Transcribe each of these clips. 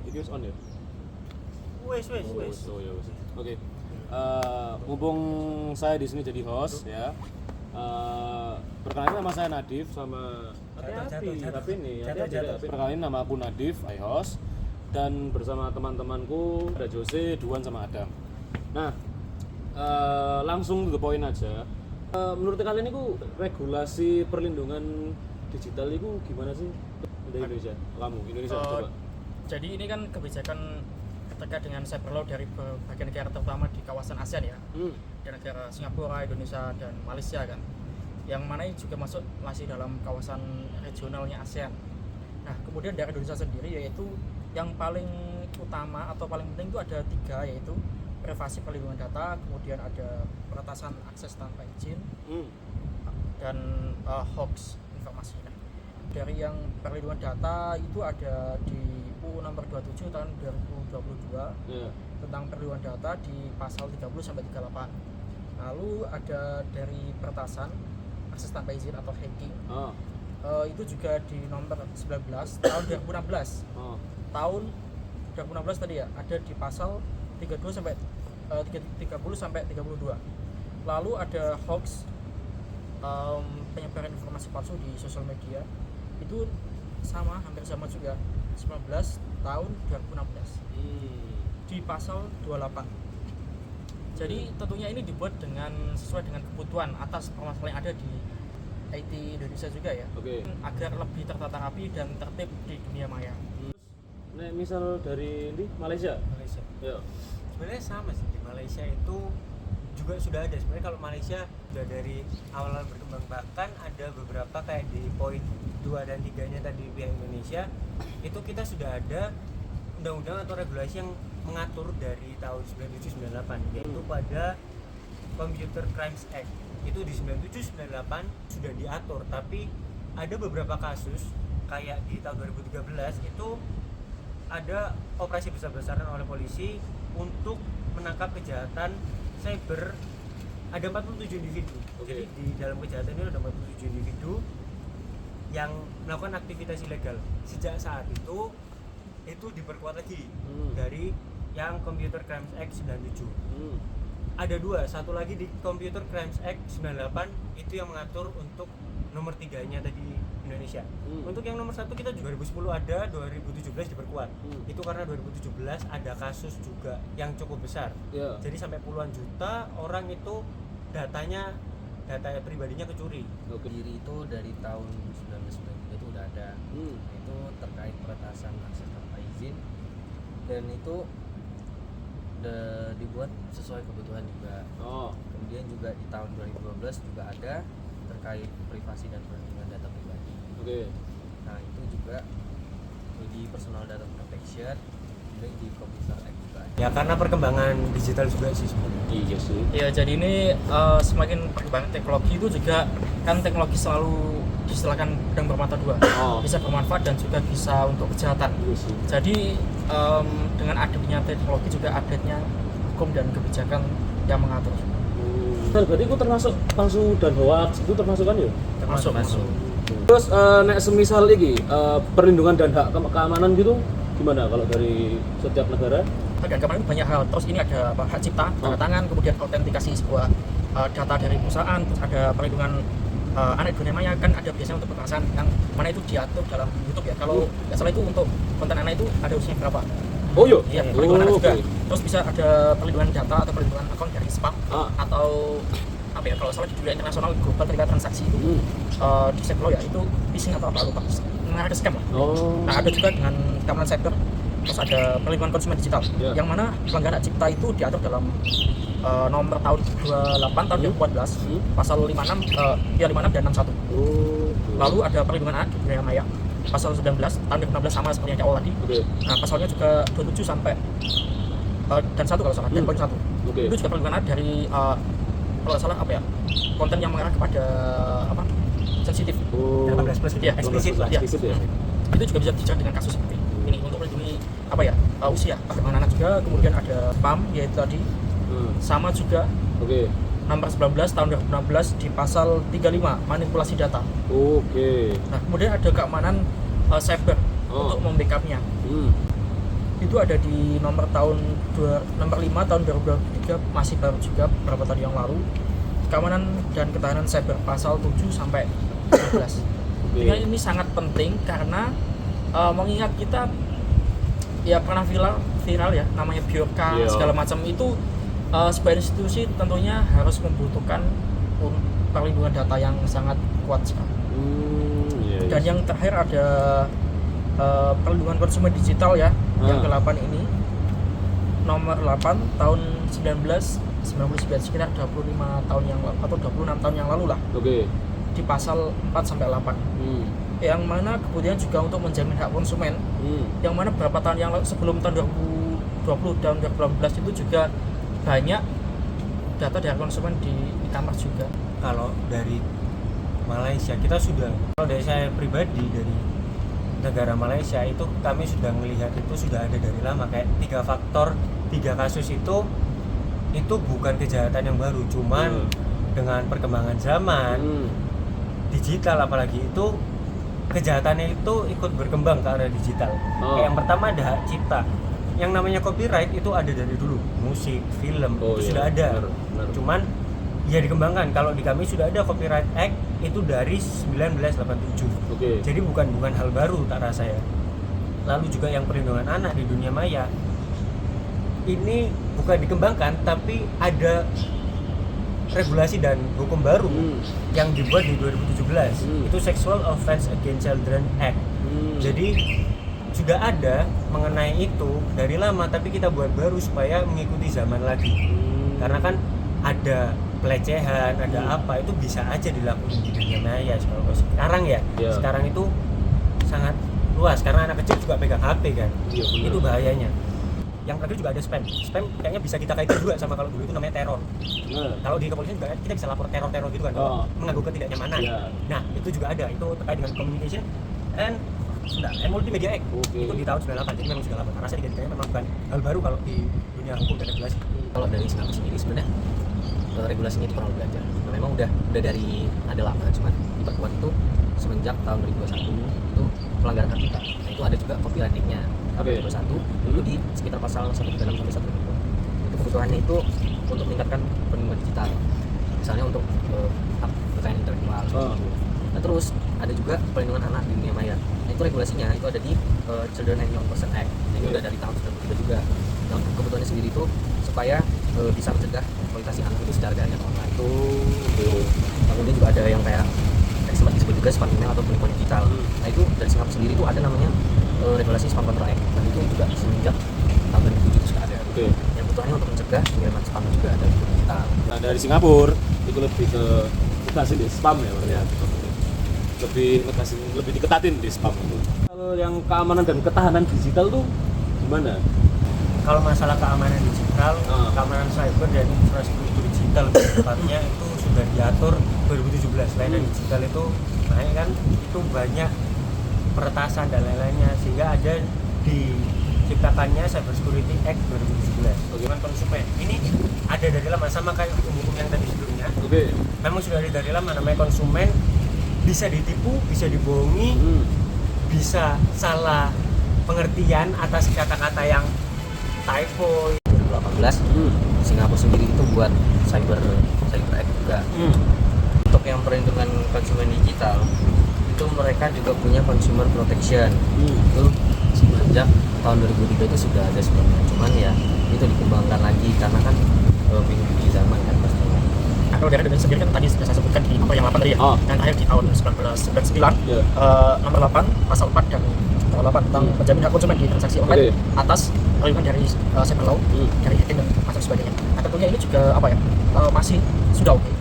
Ini on ya? Wes. Oh ya wes. Oke. Mumpung saya di sini jadi host ya. Perkenalkan nama saya Nadif sama perkenalkan nama aku Nadif, I host, dan bersama teman-temanku ada Jose, Duan sama Adam. Nah, langsung to the point aja. Menurut kalian itu regulasi perlindungan digital itu gimana sih di Indonesia? Kamu Indonesia coba. Jadi ini kan kebijakan terkait dengan cyber law dari berbagai negara terutama di kawasan ASEAN ya. Dari negara Singapura, Indonesia, dan Malaysia kan. Yang mana ini juga masih dalam kawasan regionalnya ASEAN. Nah, kemudian dari Indonesia sendiri yaitu yang paling utama atau paling penting itu ada 3, yaitu privasi perlindungan data, kemudian ada peretasan akses tanpa izin, dan hoax informasi. Nah, dari yang perlindungan data itu ada di UU nomor 27 tahun 2022 tentang perlindungan data di pasal 30 sampai 38. Lalu ada dari peretasan akses tanpa izin atau hacking. Itu juga di nomor 19 tahun 2016. Tahun 2016 tadi ya, ada di pasal 32 sampai 30 sampai 32. Lalu ada hoax, penyebaran informasi palsu di sosial media. Itu hampir sama juga, 19 tahun 2016 di pasal 28. Jadi tentunya ini dibuat sesuai dengan kebutuhan atas permasalahan yang ada di IT Indonesia juga ya, agar lebih tertata rapi dan tertib di dunia maya. Nah, misal dari ini Malaysia. Ya. Sebenarnya sama sih, di Malaysia itu juga sudah ada. Sebenarnya kalau Malaysia sudah dari awal berkembang, bahkan ada beberapa kayak di poin 2 dan 3-nya tadi pihak Indonesia itu kita sudah ada undang-undang atau regulasi yang mengatur dari tahun 97-98, yaitu pada Computer Crimes Act. Itu di 97-98 sudah diatur, tapi ada beberapa kasus kayak di tahun 2013 itu ada operasi besar-besaran oleh polisi untuk menangkap kejahatan cyber. Ada 47 individu. Jadi di dalam kejahatan ini ada 47 individu yang melakukan aktivitas ilegal. Sejak saat itu diperkuat lagi dari yang Computer Crimes Act 97. Ada 2, satu lagi di Computer Crimes Act 98 itu yang mengatur untuk nomor 3-nya tadi Indonesia. Untuk yang nomor 1 kita juga 2010 ada, 2017 diperkuat. Itu karena 2017 ada kasus juga yang cukup besar. Jadi sampai puluhan juta orang itu data pribadinya kecuri. Diri itu dari tahun 1993 itu udah ada. Itu terkait peretasan akses tanpa izin, dan itu udah dibuat sesuai kebutuhan juga. Kemudian juga di tahun 2012 juga ada terkait privasi dan perlindungan data pribadi. Nah, itu juga di personal data protection, dan di Computer Act juga ada. Ya karena perkembangan digital juga sih sebenarnya. Iya sih. Ya, jadi ini semakin perkembangan teknologi itu juga kan teknologi selalu distilahkan pedang bermata dua. Bisa bermanfaat dan juga bisa untuk kejahatan. Jadi dengan adanya teknologi juga adanya hukum dan kebijakan yang mengatur. Berarti itu termasuk palsu dan hoax itu termasuk kan ya? Termasuk. Terus nek semisal iki perlindungan dan hak keamanan gitu gimana kalau dari setiap negara? Dan kemarin banyak hal. Terus ini ada hak cipta, tanda tangan, kemudian autentikasi sebuah data dari perusahaan, terus ada perlindungan anak dunia maya, kan ada biasanya untuk kekerasan yang mana itu diatur dalam YouTube ya. Kalau nggak salah itu untuk konten anak itu ada usianya berapa? Iya, perlindungan anak juga. Terus bisa ada perlindungan data atau perlindungan akun dari spam atau apa ya, kalau salah di dunia internasional global terkait transaksi itu di cyber ya itu phishing atau apa lupa, mengarah ke scam lah. Nah, ada juga dengan keamanan cyber. Terus ada perlindungan konsumen digital yang mana pelanggaran hak cipta itu diatur dalam nomor tahun 28 tahun 2014 pasal 56 dan 61. Lalu ada perlindungan anak di dunia maya pasal 19 tahun 2016 sama seperti yang awal tadi. Nah, pasalnya juga 27 sampai dan 1 kalau salah, dan poin 1. Itu juga perlindungan anak dari kalau salah apa ya, konten yang mengarah kepada apa, sensitif, 18+ ya, eksplisit ya. Itu juga bisa dijerat dengan kasus seperti ini untuk melindungi apa ya, usia perkembangan anak juga. Kemudian ada spam yaitu tadi sama juga nomor 19 tahun 2016 di pasal 35 manipulasi data. Nah, kemudian ada keamanan cyber untuk membackupnya. itu ada di nomor 5 tahun 2023, masih baru juga beberapa tahun yang lalu. Keamanan dan ketahanan cyber pasal 7 sampai 11. Dengan ini sangat penting karena mengingat kita ya pernah viral ya namanya Bjorka segala macam itu, sebuah institusi tentunya harus membutuhkan perlindungan data yang sangat kuat sekali. Dan yang terakhir ada perlindungan konsumen digital ya, yang ke-8 ini nomor 8 tahun 1999, sekitar 25 tahun yang lalu atau 26 tahun yang lalu lah. Di pasal 4 sampai 8. Yang mana kemudian juga untuk menjamin hak konsumen. Yang mana beberapa tahun yang lalu, sebelum tahun 2020 dan 2018 itu juga banyak data dari konsumen di e-commerce juga. Kalau dari Malaysia kita sudah, kalau dari saya pribadi dari negara Malaysia itu kami sudah melihat itu sudah ada dari lama, kayak 3 faktor 3 kasus itu bukan kejahatan yang baru, cuman dengan perkembangan zaman digital apalagi itu kejahatannya itu ikut berkembang ke arah digital. Kayak yang pertama ada hak cipta, yang namanya copyright itu ada dari dulu, musik, film itu sudah ada. Benar. Cuman ya dikembangkan. Kalau di kami sudah ada Copyright Act itu dari 1987. Jadi bukan hal baru tak rasa ya. Lalu juga yang perlindungan anak di dunia maya ini bukan dikembangkan, tapi ada regulasi dan hukum baru yang dibuat di 2017. Itu Sexual Offense Against Children Act. Jadi sudah ada mengenai itu dari lama, tapi kita buat baru supaya mengikuti zaman lagi. Karena kan ada pelecehan, ada apa, itu bisa aja dilakukan di dunia maya sekarang ya. Sekarang itu sangat luas karena anak kecil juga pegang HP kan. Itu bahayanya. Yang terakhir juga ada spam kayaknya bisa kita kaitkan juga sama kalau dulu itu namanya teror. Kalau di kepolisian juga kita bisa lapor teror gitu kan, mengganggu ketidaknyamanan. Nah itu juga ada, itu terkait dengan communication and multimedia act. Itu di tahun 98, jadi memang sudah lama. Rasanya digadikannya memang bukan hal baru kalau di dunia hukum dan regulasi. Kalau dari Singapura sendiri sebenarnya regulasinya itu perlu belajar. Memang udah dari ada lama, cuman diperkuat itu semenjak tahun 2021 itu pelanggaran hak cipta. Nah, itu ada juga copyright act-nya. 2021 itu di sekitar pasal 136 sampai 140. Itu kebutuhannya itu untuk meningkatkan perlindungan digital. Misalnya untuk hak kekayaan intelektual. Nah, terus ada juga perlindungan anak di dunia maya. Nah, itu regulasinya itu ada di Children and Young Person Act. Nah, itu udah dari tahun 1993 juga. Nah, kebutuhannya sendiri itu supaya bisa mencegah eksploitasi anak itu secara daring atau online. Kemudian juga ada yang kayak sempat disebut juga spam email atau penipuan digital. Nah, itu dari Singapura sendiri itu ada namanya regulasi spam control act. Dan itu juga semenjak tahun 2007 itu sudah ada. Yang kebutuhannya untuk mencegah pengiriman spam juga ada di digital. Nah, dari Singapura itu lebih ke ngatasin di spam ya, berarti. Lebih diketatin di spam itu. Kalau yang keamanan dan ketahanan digital tuh gimana? Kalau masalah keamanan digital, keamanan cyber dan infrastruktur digital tepatnya itu sudah diatur 2017. Layanan digital itu naik kan, itu banyak peretasan dan lain-lainnya, sehingga ada diciptakannya Cyber Security Act 2017. Bagaimana konsumen? Ini ada dari lama, sama kayak hukum-hukum yang tadi sebelumnya. Memang sudah ada dari lama, namanya konsumen bisa ditipu, bisa dibohongi, bisa salah pengertian atas kata-kata yang typo. 2018 Singapura sendiri itu buat cyber act juga. Untuk yang perlindungan konsumen digital itu mereka juga punya consumer protection. Itu semenjak tahun 2003 itu sudah ada sebelumnya, cuman ya itu dikembangkan lagi karena kan mengikuti zaman kan pastinya. Nah, kalau dari Indonesia sendiri kan tadi sudah saya sebutkan di nomor yang 8 tadi ya, yang terakhir di tahun 1999, nomor 8 pasal 4 dan pasal 8 tentang menjamin hak konsumen di transaksi online atas perlindungan dari cyber law, dari hacking dan macam sebagainya. Nah, tentunya ini juga apa ya, masih sudah oke.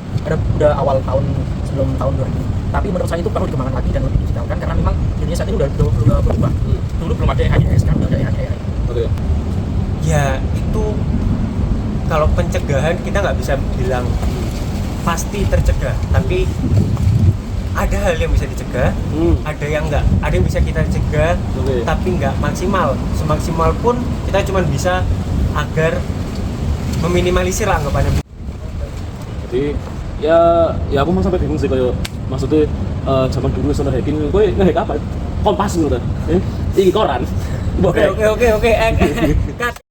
Udah awal tahun sebelum tahun 2000. Tapi menurut saya itu perlu dikembangkan lagi dan lebih digitalkan karena memang dunia saat ini udah berubah. Dulu belum ada AI, sekarang udah ada AI. Ya itu kalau pencegahan kita nggak bisa bilang pasti tercegah, tapi ada hal yang bisa dicegah, ada yang enggak, ada yang bisa kita cegah, tapi nggak maksimal. Semaksimal pun kita cuma bisa agar meminimalisir lah anggapannya. Jadi ya aku mau sampai bingung sih, kayak maksudnya zaman dulu soal hacking, gue nge-hack apa? Kompas gitu, ini koran. Oke. Cut.